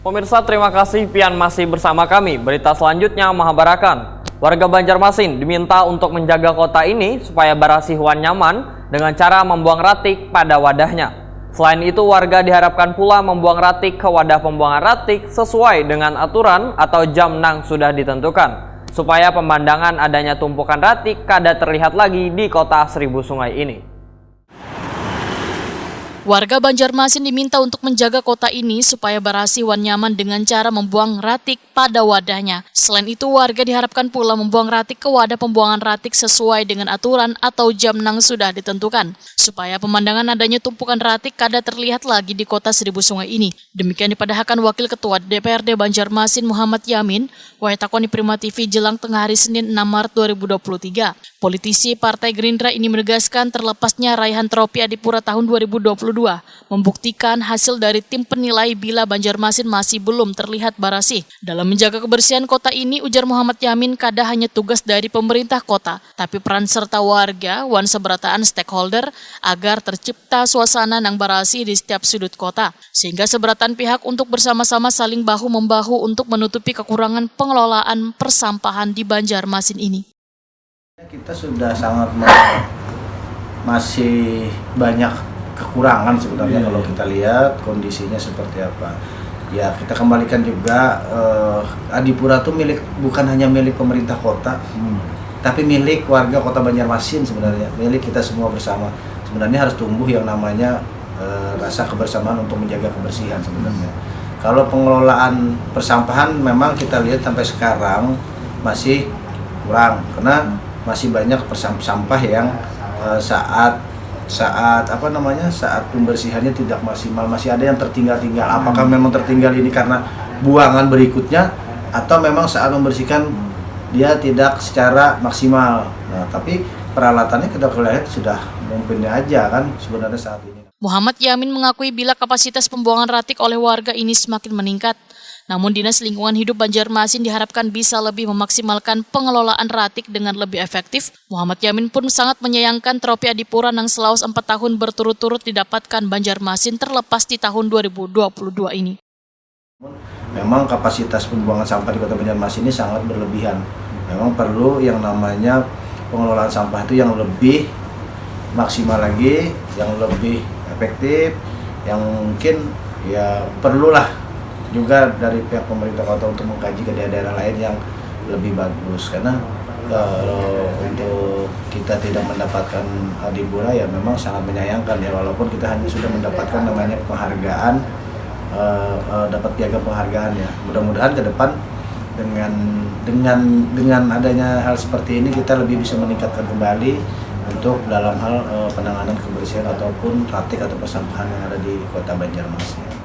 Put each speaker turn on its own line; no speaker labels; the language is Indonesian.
Pemirsa, terima kasih pian masih bersama kami. Berita selanjutnya Mahabarakan. Warga Banjarmasin diminta untuk menjaga kota ini supaya barasihuan nyaman dengan cara membuang ratik pada wadahnya. Selain itu, warga diharapkan pula membuang ratik ke wadah pembuangan ratik sesuai dengan aturan atau jam nang sudah ditentukan, supaya pemandangan adanya tumpukan ratik kada terlihat lagi di kota Seribu Sungai ini.
Warga Banjarmasin diminta untuk menjaga kota ini supaya barasihuan nyaman dengan cara membuang ratik pada wadahnya. Selain itu, warga diharapkan pula membuang ratik ke wadah pembuangan ratik sesuai dengan aturan atau jam nang sudah ditentukan, supaya pemandangan adanya tumpukan ratik kada terlihat lagi di kota Seribu Sungai ini. Demikian dipadahkan Wakil Ketua DPRD Banjarmasin Muhammad Yamin, Waitakoni Prima TV jelang tengah hari Senin 6 Maret 2023. Politisi Partai Gerindra ini menegaskan terlepasnya raihan tropi Adipura tahun 2022 membuktikan hasil dari tim penilai bila Banjarmasin masih belum terlihat barasih. Dalam menjaga kebersihan kota ini, ujar Muhammad Yamin, kada hanya tugas dari pemerintah kota, tapi peran serta warga, wan seberataan stakeholder agar tercipta suasana yang barasih di setiap sudut kota. Sehingga seberatan pihak untuk bersama-sama saling bahu-membahu untuk menutupi kekurangan pengelolaan persampahan di Banjarmasin ini.
Kita sudah sangat masih banyak kekurangan sebenarnya kalau kita lihat kondisinya seperti apa. Ya, kita kembalikan juga Adipura itu bukan hanya milik pemerintah kota, tapi milik warga kota Banjarmasin sebenarnya, milik kita semua bersama. Sebenarnya harus tumbuh yang namanya rasa kebersamaan untuk menjaga kebersihan sebenarnya. Kalau pengelolaan persampahan memang kita lihat sampai sekarang masih kurang, karena masih banyak sampah yang saat pembersihannya tidak maksimal, masih ada yang tertinggal-tinggal. Apakah memang tertinggal ini karena buangan berikutnya atau memang saat membersihkan dia tidak secara maksimal. Nah, tapi peralatannya kita lihat sudah mungkin aja kan sebenarnya saat ini.
Muhammad Yamin mengakui bila kapasitas pembuangan ratik oleh warga ini semakin meningkat. Namun Dinas Lingkungan Hidup Banjarmasin diharapkan bisa lebih memaksimalkan pengelolaan ratik dengan lebih efektif. Muhammad Yamin pun sangat menyayangkan tropi Adipura yang selaus 4 tahun berturut-turut didapatkan Banjarmasin terlepas di tahun 2022 ini.
Memang kapasitas pembuangan sampah di Kota Banjarmasin ini sangat berlebihan. Memang perlu yang namanya pengelolaan sampah itu yang lebih maksimal lagi, yang lebih efektif, yang mungkin ya perlulah juga dari pihak pemerintah kota untuk mengkaji ke daerah-daerah lain yang lebih bagus. Karena kalau untuk kita tidak mendapatkan Adipura ya memang sangat menyayangkan ya, walaupun kita hanya sudah mendapatkan namanya penghargaan, dapat piagam penghargaan ya. Mudah-mudahan ke depan dengan adanya hal seperti ini kita lebih bisa meningkatkan kembali untuk dalam hal penanganan kebersihan ataupun ratik atau persampahan yang ada di Kota Banjarmasin.